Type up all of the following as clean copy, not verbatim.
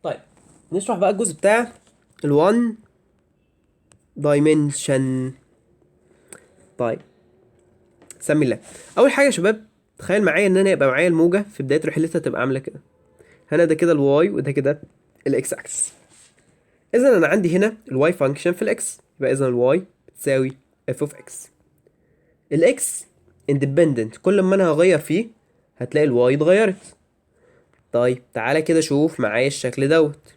طيب نشرح بقى الجزء بتاع ال1 dimension. طيب سمي الله. اول حاجه يا شباب، تخيل معايا ان انا يبقى معايا الموجه في بدايه رحلتها تبقى عامله كده. هنا ده كده الواي وده كده الاكس اكسس. اذا انا عندي هنا الواي فانكشن في الاكس، يبقى اذا الواي بتساوي اف اوف اكس. الاكس اندبندنت، كل ما انا هغير فيه هتلاقي الواي اتغيرت. طيب تعالى كده شوف معايا الشكل دوت.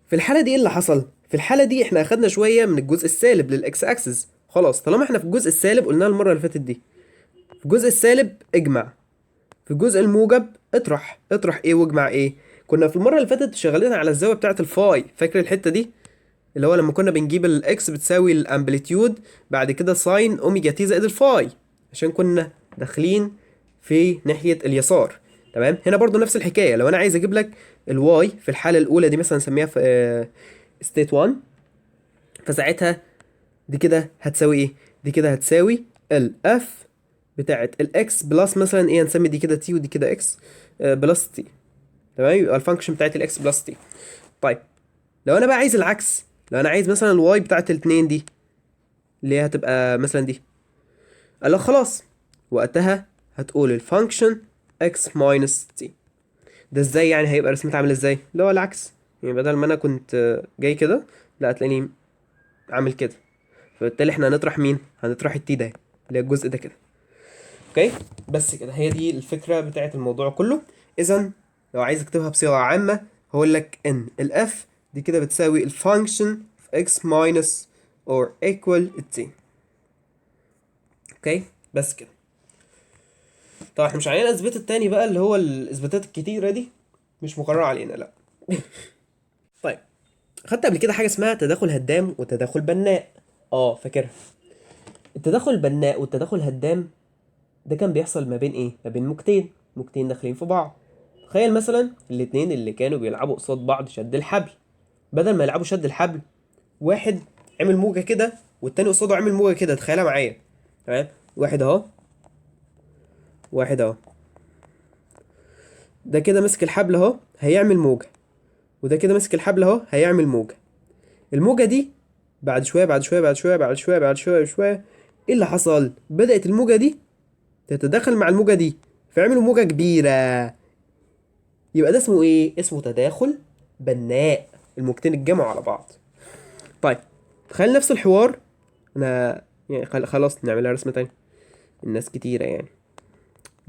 في الحالة دي ايه اللي حصل؟ في الحالة دي احنا اخدنا شوية من الجزء السالب للاكس اكسس. خلاص طالما احنا في الجزء السالب قلناها المرة اللي فاتت دي، في الجزء السالب اجمع، في الجزء الموجب اطرح ايه واجمع ايه. كنا في المرة اللي فاتت شغالين على الزاوية بتاعة الفاي، فاكر الحتة دي؟ اللي هو لما كنا بنجيب الاكس بتساوي الامبليتيود بعد كده ساين اوميجا تي زائد الفاي، عشان كنا داخلين في ناحية اليسار. تمام، هنا برضو نفس الحكاية. لو انا عايز اجيب لك الواي في الحالة الاولى دي مثلا نسميها في ستيت 1، فساعتها دي كده هتساوي ايه؟ دي كده هتساوي الاف بتاعت الاكس بلس مثلا ايه، هنسمي دي كده تي ودي كده اكس بلس تي. تمام، يبقى الفانكشن بتاعت الاكس بلس تي. طيب لو انا بقى عايز العكس، لو انا عايز مثلا الواي بتاعت الاتنين دي اللي هي هتبقى مثلا دي، قال لك خلاص وقتها هتقول الفانكشن x minus t. ده ازاي يعني؟ هيبقى رسمتها عامل ازاي؟ اللي هو العكس، يعني بدل ما انا كنت جاي كده، لا هتلاقيني عامل كده. فبالتالي احنا هنطرح مين؟ هنطرح التي ده اللي هي الجزء ده كده. اوكي، بس كده هي دي الفكره بتاعت الموضوع كله. اذا لو عايز اكتبها بصيغه عامه هقول لك ان الاف دي كده بتساوي الفانكشن of x minus or equal t. اوكي بس كده. طبعا احنا مش علينا الاثبات التاني بقى اللي هو الاثباتات الكتيره دي، مش مقرره علينا لا. طيب خدت قبل كده حاجه اسمها تداخل هدام وتداخل بناء؟ اه فاكرها. التداخل البناء والتداخل الهدام ده كان بيحصل ما بين ايه؟ ما بين موجتين داخلين في بعض. تخيل مثلا الاتنين اللي كانوا بيلعبوا قصاد بعض شد الحبل، بدل ما يلعبوا شد الحبل واحد عمل موجه كده والتاني قصاده عمل موجه كده. تخيلها معايا. تمام، واحد اهو، واحد اهو، ده كده مسك الحبل اهو هيعمل موجه، وده كده ماسك الحبل اهو هيعمل موجة. الموجة دي بعد شوية بعد شوية بعد شوية بعد شوية بعد شوية شوية ايه اللي حصل؟ بدأت الموجة دي تتداخل مع الموجة دي فيعملوا موجة كبيرة. يبقى ده اسمه ايه؟ اسمه تداخل بناء، الموجتين اتجمعوا على بعض. طيب تخيل نفس الحوار. انا يعني خلاص نعملها رسمة تانية، الناس كتيرة يعني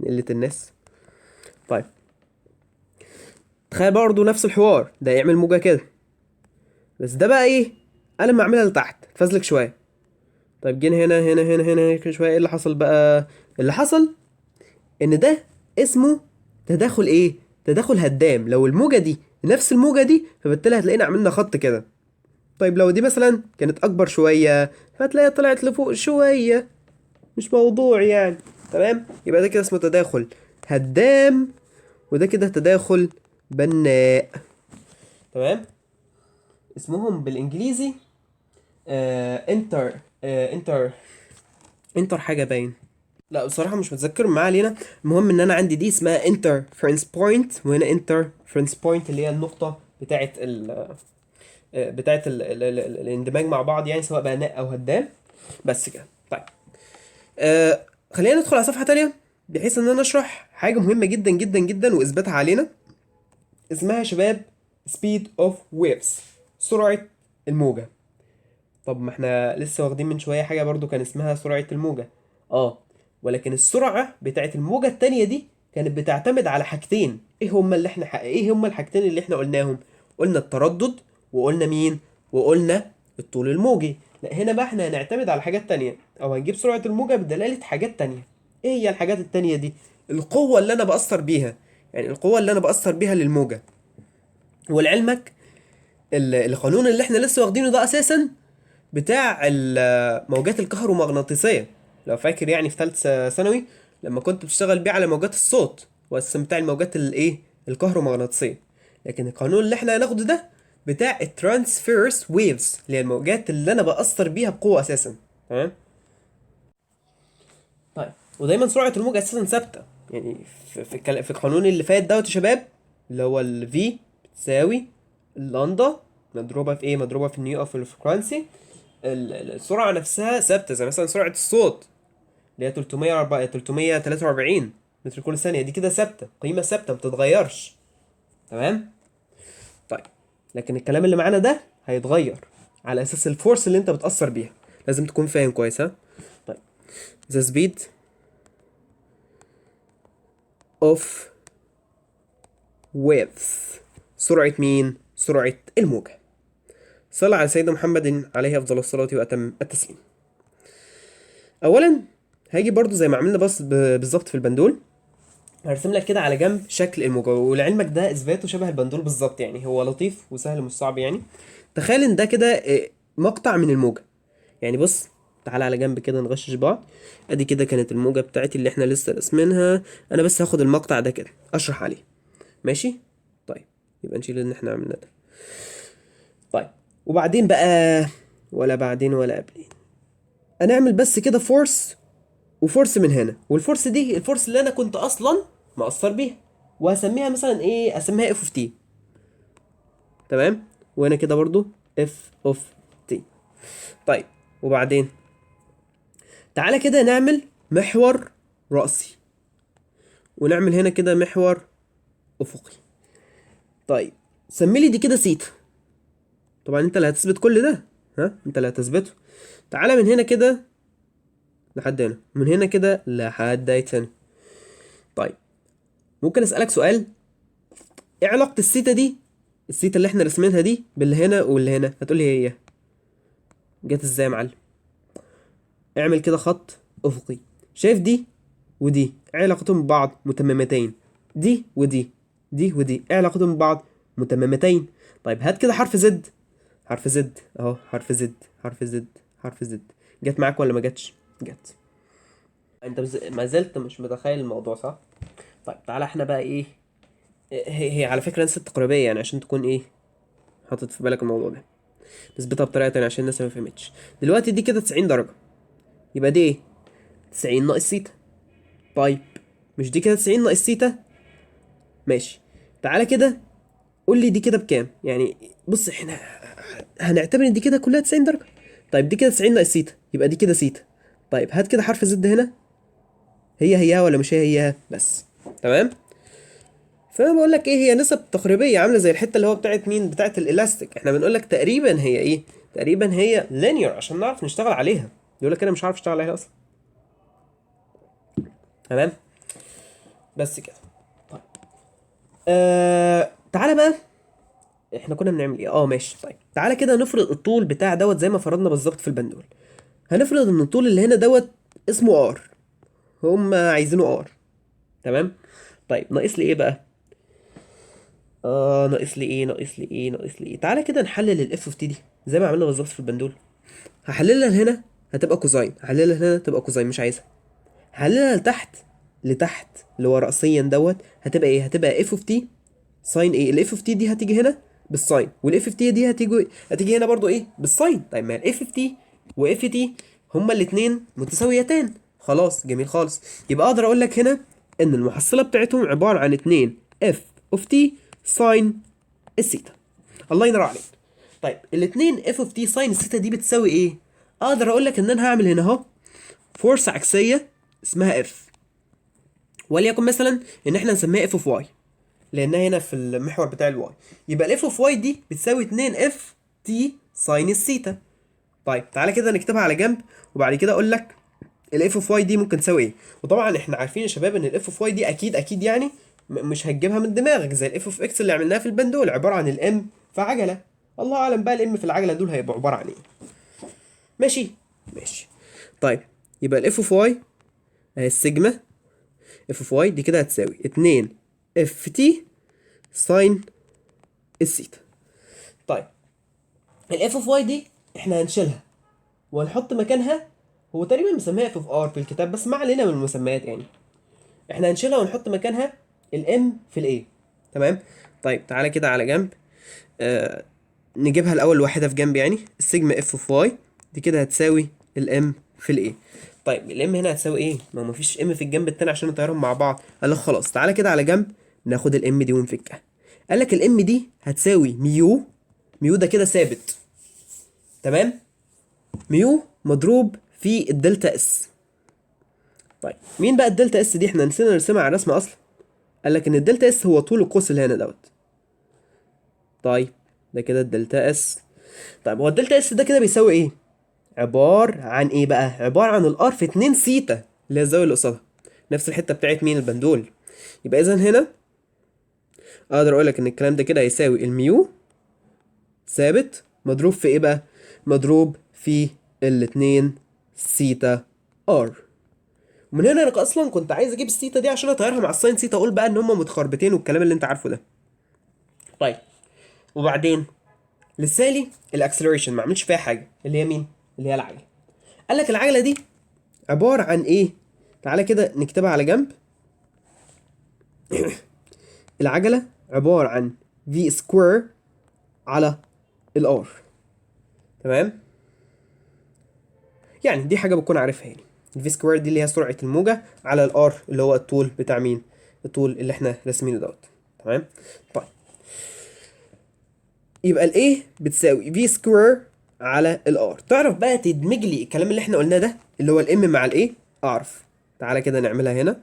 قلة الناس. طيب تخيل برضه نفس الحوار، ده يعمل موجة كده، بس ده بقى ايه؟ انا لما اعملها لتحت تفزلك شوية. طيب جينا هنا كده شويه، ايه اللي حصل بقى؟ اللي حصل ان ده اسمه تداخل ايه؟ تداخل هدام. لو الموجه دي نفس الموجه دي فبالتالي هتلاقينا عملنا خط كده. طيب لو دي مثلا كانت اكبر شويه فهتلاقيها طلعت لفوق شويه، مش موضوع يعني. تمام، يبقى ده كده اسمه تداخل هدام، وده كده تداخل بناء. تمام، اسمهم بالانجليزي انتر انتر حاجه باين. لا بصراحة مش متذكر، ما علينا. المهم ان انا عندي دي اسمها انترفرنس بوينت، وهنا انترفرنس بوينت اللي هي النقطة بتاعة الاندماج مع بعض، يعني سواء بناء او هدام. بس كده. طيب خلينا ندخل على صفحة تانية بحيث ان انا اشرح حاجة مهمة جدا جدا جدا واثباتها علينا. اسمها يا شباب speed of waves، سرعة الموجة. طب ما احنا لسه واخدين من شوية حاجة برضو كان اسمها سرعة الموجة. اه، ولكن السرعة بتاعت الموجة التانية دي كانت بتعتمد على حاجتين. ايه هما الحاجتين اللي احنا قلناهم؟ قلنا التردد، وقلنا مين؟ وقلنا الطول الموجي. لا هنا بقى احنا هنعتمد على حاجات تانية، او هنجيب سرعة الموجة بدلالة حاجات تانية. ايه هي الحاجات التانية دي؟ القوة اللي انا بأثر بيها، يعني القوة اللي انا بأثر بيها للموجة. ولعلمك القانون اللي احنا لسه واخدينه ده اساسا بتاع الموجات الكهرومغناطيسية. لو فاكر يعني في ثالثة ثانوي لما كنت بتشتغل بيه على موجات الصوت، واساسا بتاع الموجات الايه الكهرومغناطيسية. لكن القانون اللي احنا هناخده ده بتاع الترانسفيرس ويفز، اللي هي الموجات اللي انا بأثر بيها بقوة اساسا. تمام. طيب ودايما سرعة الموجة اساسا ثابتة، يعني في القانون اللي فات دوت يا شباب، اللي هو ال V بتساوي اللامدا مضروبة في ايه؟ مضروبة في النيو اوف الفريكوانسي. السرعة نفسها ثابتة، زي مثلا سرعة الصوت اللي هي 343 متر كل ثانية، دي كده ثابتة، قيمة ثابتة ما بتتغيرش. تمام؟ طيب، لكن الكلام اللي معانا ده هيتغير على اساس الفورس اللي انت بتأثر بيها. لازم تكون فاهم كويس، ها؟ طيب، the speed of waves، سرعة مين؟ سرعة الموجة. صلى على سيدنا محمد عليه افضل الصلاة واتم التسليم. اولا هاجي برضو زي ما عملنا بس بالظبط في البندول، هرسم لك كده على جنب شكل الموجة، ولعلمك ده اثباته شبه البندول بالظبط، يعني هو لطيف وسهل مش صعب يعني. تخيل ان ده كده مقطع من الموجة. يعني بص، تعالى على جنب كده نغشش بعض. ادي كده كانت الموجة بتاعتي اللي احنا لسه راسمينها. انا بس هاخد المقطع ده كده اشرح عليه، ماشي؟ طيب، يبقى نشيل اللي احنا عملناه ده. طيب، وبعدين بقى، ولا بعدين ولا قبلين، هنعمل بس كده فورس وفورس من هنا، والفورس دي الفورس اللي انا كنت اصلا مقصر بيها، وهسميها مثلا ايه؟ اسميها اف اوف تي. تمام؟ وهنا كده برضو اف اوف تي. طيب، وبعدين تعالى كده نعمل محور رأسي، ونعمل هنا كده محور افقي. طيب، سمي لي دي كده سيتا. طبعا انت اللي هتثبت كل ده، ها؟ انت اللي هتثبته. تعالى من هنا كده لحد هنا، من هنا كده لحد هنا. طيب، ممكن اسالك سؤال؟ ايه علاقة السيتا دي، السيتا اللي احنا رسمينها دي، باللي هنا واللي هنا؟ هتقولي هي جت ازاي يا معلم؟ اعمل كده خط افقي. شايف دي ودي ايه علاقتهم ببعض؟ متممتين. دي ودي، دي ودي ايه علاقتهم ببعض؟ متممتين. طيب، هات كده حرف زد. حرف زد اهو، حرف زد، حرف زد، حرف زد. جت معاك ولا ما جتش؟ جت. انت ما زلت مش متخيل الموضوع، صح؟ طيب، تعالى احنا بقى ايه، هي على فكرة نسبة تقريبية يعني، عشان تكون ايه، حاطط في بالك الموضوع ده. نثبتها بطريقة تانية عشان الناس ما فهمتش. دلوقتي دي كده 90 درجة، يبقى دي ايه؟ 90 ناقص سيتا. طيب، مش دي كده 90 ناقص سيتا؟ ماشي. تعالى كده قول لي دي كده بكام يعني. بص، احنا هنعتبر ان دي كده كلها 90 درجة. طيب، دي كده 90 ناقص سيتا، يبقى دي كده سيتا. طيب، هات كده حرف زد هنا. هي هيها ولا مش هي هيها؟ بس. تمام. فانا بقول لك ايه، هي نسب تقريبيه، عامله زي الحته اللي هو بتاعت مين؟ بتاعت الالاستيك. احنا بنقول لك تقريبا هي ايه؟ تقريبا هي لينير عشان نعرف نشتغل عليها. يقول لك انا مش عارف اشتغل عليها اصلا. تمام. بس كده. طيب، تعالى بقى، احنا كنا بنعمل ايه؟ ماشي. طيب، تعالى كده نفرض الطول بتاع دوت زي ما فرضنا بالظبط في البندول. هنفرض ان الطول اللي هنا دوت اسمه ار، هم عايزينه ار. تمام. طيب، ناقص لي ايه بقى؟ ناقص لي ايه؟ تعالى كده نحلل الاف اوف تي دي زي ما عملنا بالظبط في البندول. هحللها هنا هتبقى كوزاين، هحللها هنا تبقى كوزاين، مش عايزها. هحللها لتحت، لتحت اللي هو رأسيا دوت، هتبقى ايه؟ هتبقى اف اوف تي ساين ايه. الاف اوف تي دي هتيجي هنا بالساين، والاف اوف تي دي هتيجي هنا برضو ايه؟ بالساين. طيب، ما الاف اوف تي واف تي هما الاتنين متساويتان. خلاص، جميل خالص. يبقى اقدر اقول لك هنا ان المحصلة بتاعتهم عبارة عن 2 اف اوف تي ساين الثيتا. الله ينور عليك. طيب، الاتنين اف اوف تي ساين الثيتا دي بتساوي ايه؟ اقدر اقول لك ان انا هعمل هنا اهو فورس عكسيه اسمها اف، وليكن مثلا ان احنا نسميها اف اوف واي لانها هنا في المحور بتاع الواي. يبقى الاف اوف واي دي بتساوي 2 اف تي ساين الثيتا. طيب، تعالى كده نكتبها على جنب، وبعد كده اقول لك الاف اوف واي دي ممكن تساوي ايه. وطبعا احنا عارفين يا شباب ان الاف اوف واي دي اكيد اكيد يعني مش هتجيبها من دماغك زي الاف اوف اكس اللي عملناها في البندول، عباره عن الام في عجله. الله اعلم بقى الام في العجله دول هيبقوا عباره عن ايه. ماشي. ماشي. طيب، يبقى الاف اوف واي اهي السيجما اف اوف واي دي كده هتساوي 2 اف تي ساين الثيتا. طيب، الاف اوف واي دي احنا هنشيلها وهنحط مكانها، هو تقريبا مسميها اف اوف ار في الكتاب بس ما علينا من المسميات يعني. احنا هنشيلها ونحط مكانها الام في الاي. تمام. طيب، تعالى كده على جنب، نجيبها الاول لوحدها في جنب يعني. السيجما اف اوف واي دي كده هتساوي الام في الاي. طيب الام هنا هتساوي ايه؟ ما هو مفيش ام في الجنب التاني عشان نطيرهم مع بعض. قال لك خلاص تعالى كده على جنب ناخد الام دي ونفكها. قال لك الام دي هتساوي ميو، ميو ده كده ثابت، تمام؟ ميو مضروب في الدلتا اس. طيب مين بقى الدلتا اس دي؟ احنا نسينا نرسمها على الرسمه اصلا. قال لك ان الدلتا اس هو طول القوس اللي هنا دوت. طيب ده كده الدلتا اس. طيب هو الدلتا اس ده كده بيساوي ايه؟ عبارة عن ايه بقى؟ عبارة عن الار في 2 سيتا اللي هي الزاوية اللي قصادها، نفس الحتة بتاعت مين؟ البندول. يبقى اذا هنا اقدر اقول لك ان الكلام ده كده هيساوي الميو ثابت مضروب في ايه بقى؟ مضروب في الاتنين سيتا ار. ومن هنا انا اصلا كنت عايز اجيب السيتا دي عشان اطيرها مع الساين سيتا، اقول بقى ان هم متخربطين والكلام اللي انت عارفه ده. طيب وبعدين لسه لي الاكسلريشن ما عملتش فيها حاجه، اللي هي مين؟ اللي هي العجله. قال لك العجله دي عباره عن ايه؟ تعالى كده نكتبها على جنب. العجله عباره عن في سكوير على الار، تمام؟ يعني دي حاجه بتكون عارفها، يعني الفي سكوير دي اللي هي سرعه الموجه على الار اللي هو الطول بتاع مين؟ الطول اللي احنا راسمينه دوت، تمام؟ طيب يبقى الايه بتساوي في سكوير على الار. تعرف بقى تدمج لي الكلام اللي احنا قلناه ده اللي هو الام مع الايه؟ اعرف. تعالى كده نعملها هنا.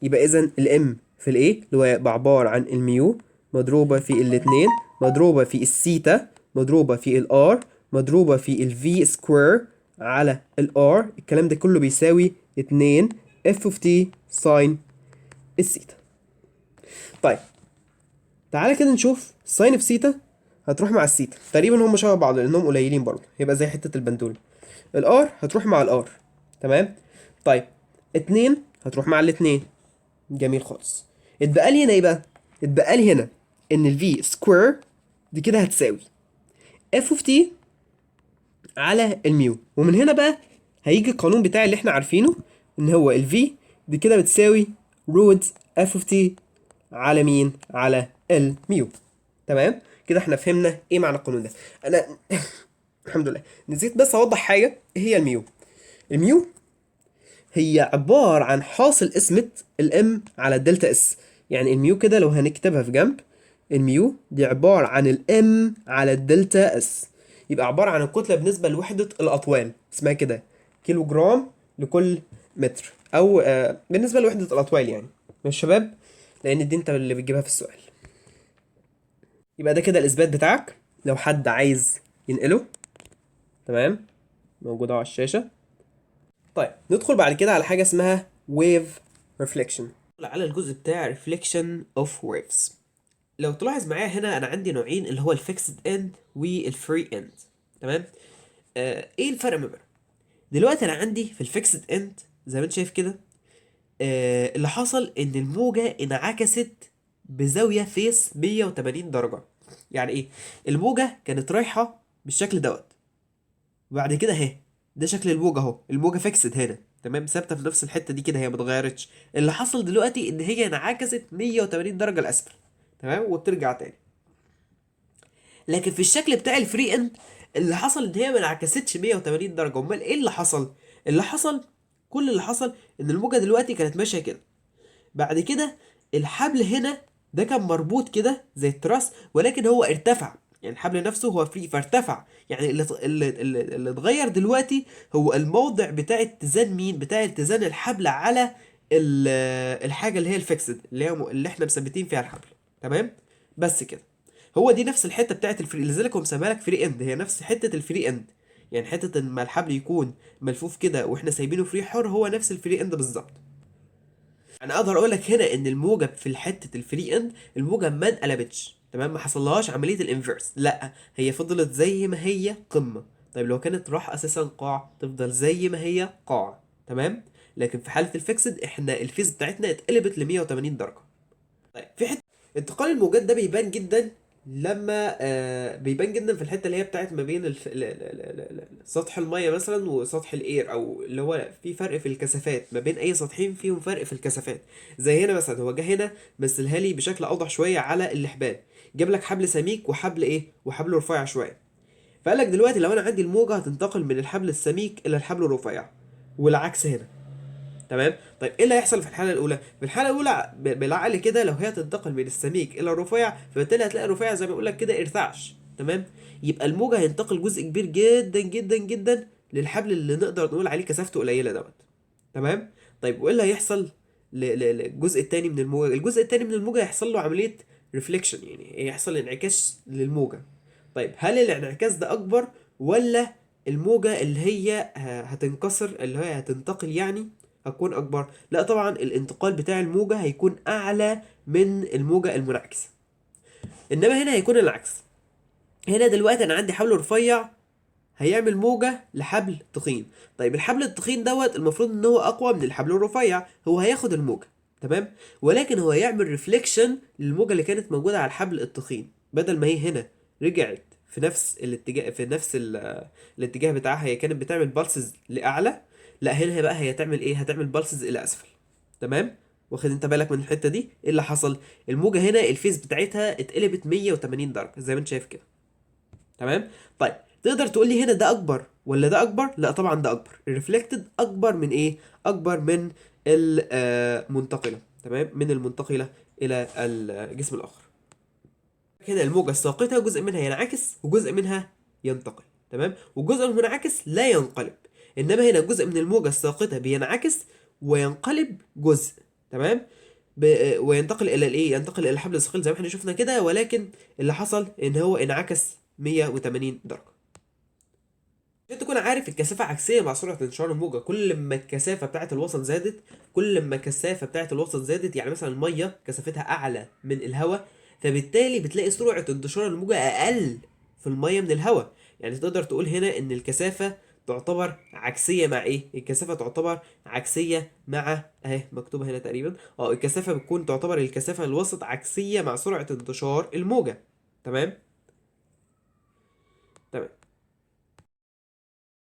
يبقى اذا الام في الايه اللي هو يبقى عباره عن الميو مضروبه في الاتنين مضروبه في السيتا مضروبه في الار مضروبه في الفي سكوير على الار. الكلام ده كله بيساوي 2 اف اوف تي ساين السيتا. طيب تعالى كده نشوف ساين اوف سيتا هتروح مع السيتا، تقريبا هم شبه بعض لانهم قليلين برضه، يبقى زي حته البندول. الار هتروح مع الار، تمام؟ طيب 2 هتروح مع الاتنين، جميل خالص. اتبقى لي هنا ايه بقى؟ اتبقى لي هنا ان الفي سكوير دي كده هتساوي اف اوف تي على الميو. ومن هنا بقى هيجي القانون بتاعي اللي احنا عارفينه ان هو الفي دي كده بتساوي رود اف اوف تي على مين؟ على الميو. تمام كده احنا فهمنا ايه معنى القانون ده. انا الحمد لله نسيت بس اوضح حاجه. ايه هي الميو؟ الميو هي عباره عن حاصل قسمه الام على الدلتا اس. يعني الميو كده لو هنكتبها في جنب، الميو دي عباره عن الام على الدلتا اس. يبقى عباره عن الكتله بالنسبه لوحده الاطوال، اسمها كده كيلو جرام لكل متر، او بالنسبه لوحده الاطوال يعني. مش شباب؟ لان دي انت اللي بتجيبها في السؤال. يبقى ده كده الاثبات بتاعك لو حد عايز ينقله، تمام؟ موجود اهو على الشاشه. طيب ندخل بعد كده على حاجه اسمها wave reflection، على الجزء بتاع reflection of waves. لو تلاحظ معايا هنا انا عندي نوعين اللي هو الفيكسد اند والفري اند، تمام؟ ايه الفرق ما بينهم؟ دلوقتي انا عندي في الفيكسد اند زي ما انت شايف كده، اللي حصل ان الموجه انعكست بزاويه فيس 180 درجه. يعني ايه؟ الموجه كانت رايحه بالشكل دوت، وبعد كده اهي ده شكل الموجة اهو، الموجة فيكسد هنا، تمام؟ ثابتة في نفس الحتة دي كده، هي متغيرتش. اللي حصل دلوقتي ان هي انعكست 180 درجة لأسفل، تمام؟ وبترجع تاني. لكن في الشكل بتاع الفري اند اللي حصل ان هي ما انعكستش 180 درجة. امال ايه اللي حصل؟ اللي حصل، كل اللي حصل ان الموجة دلوقتي كانت ماشية كده، بعد كده الحبل هنا ده كان مربوط كده زي التراس، ولكن هو ارتفع. يعني الحبل نفسه هو فري فارتفع. يعني اللي اتغير دلوقتي هو الموضع بتاع اتزان مين؟ بتاع اتزان الحبل على الحاجه اللي هي الفيكسد، اللي احنا مثبتين فيها الحبل، تمام؟ بس كده. هو دي نفس الحته بتاعت الفري، لذلك هو مسميها لك فري اند. هي نفس حته الفري اند، يعني حته ان ما الحبل يكون ملفوف كده واحنا سايبينه فري حر، هو نفس الفري اند بالظبط. انا اقدر اقول لك هنا ان الموجه في حته الفري اند الموجه ما انقلبتش، تمام؟ ما حصلهاش عمليه الانفيرس، لا هي فضلت زي ما هي قمه. طيب لو كانت راح اساسا قاع تفضل زي ما هي قاع، تمام؟ لكن في حاله الفيكسد احنا الفيز بتاعتنا اتقلبت ل 180 درجه. طيب في حته انتقال الموجات ده بيبان جدا لما بيبان جدا في الحته اللي هي بتاعت ما بين سطح الميه مثلا وسطح الاير، او اللي هو في فرق في الكثافات ما بين اي سطحين فيهم فرق في الكثافات. زي هنا مثلا هو جه هنا مثلها لي بشكل اوضح شويه على الحبال، جاب لك حبل سميك وحبل ايه وحبل رفيع شويه. فقال لك دلوقتي لو انا عندي الموجه هتنتقل من الحبل السميك الى الحبل الرفيع، والعكس هنا. تمام. طيب ايه اللي هيحصل في الحاله الاولى؟ في الحاله الاولى بالعقل كده، لو هي تنتقل من السميك الى الرفيع، فبالتالي هتلاقي الرفيع زي ما بقول لك كده ارتعش. تمام. يبقى الموجه هينتقل جزء كبير جدا جدا جدا للحبل اللي نقدر نقول عليه كثافته قليله دوت. تمام. طيب وايه اللي هيحصل للجزء التاني من الموجه؟ الجزء التاني من الموجه هيحصل له عمليه ريفليكشن، يعني يحصل انعكاس للموجه. طيب هل الانعكاس ده اكبر، ولا الموجه اللي هي هتنكسر، اللي هي هتنتقل يعني، هتكون اكبر؟ لا طبعا الانتقال بتاع الموجة هيكون اعلى من الموجة المنعكسة. انما هنا هيكون العكس. هنا دلوقتي انا عندي حبل رفيع هيعمل موجة لحبل تخين. طيب الحبل التخين دوت المفروض ان هو اقوى من الحبل الرفيع، هو هياخد الموجة. تمام. ولكن هو يعمل ريفليكشن للموجة اللي كانت موجودة على الحبل التخين، بدل ما هي هنا رجعت في نفس الاتجاه، في نفس الاتجاه بتاعها، هي كانت بتعمل بالسز لاعلى، لا هنا بقى هي هتعمل ايه؟ هتعمل بالسز الى اسفل. تمام. واخد انت بالك من الحتة دي؟ ايه اللي حصل؟ الموجة هنا الفيز بتاعتها اتقلبت 180 درجة زي ما انت شايف كده. تمام. طيب تقدر تقول لي هنا ده اكبر ولا ده اكبر؟ لا طبعا ده اكبر. الريفلكتد اكبر من ايه؟ اكبر من المنتقله. تمام، من المنتقله الى الجسم الاخر. هنا الموجه الساقطه جزء منها ينعكس وجزء منها ينتقل. تمام. والجزء المنعكس لا ينقلب. انما هنا جزء من الموجه الساقطه بينعكس وينقلب جزء. تمام. وينتقل الى الايه؟ ينتقل الى الحبل الثقيل زي ما احنا شفنا كده، ولكن اللي حصل ان هو انعكس 180 درجة. عشان تكون عارف الكثافة عكسية مع سرعة انتشار الموجة. كل ما الكثافة بتاعة الوسط زادت، كل ما الكثافة بتاعة الوسط زادت، يعني مثلا المية كثافتها أعلى من الهواء، فبالتالي بتلاقي سرعة انتشار الموجة أقل في المية من الهواء. يعني تقدر تقول هنا إن الكثافة تعتبر عكسية مع إيه؟ الكثافة تعتبر عكسية مع أهي مكتوبة هنا تقريبا. الكثافة بتكون تعتبر الكثافة الوسط عكسية مع سرعة انتشار الموجة. تمام؟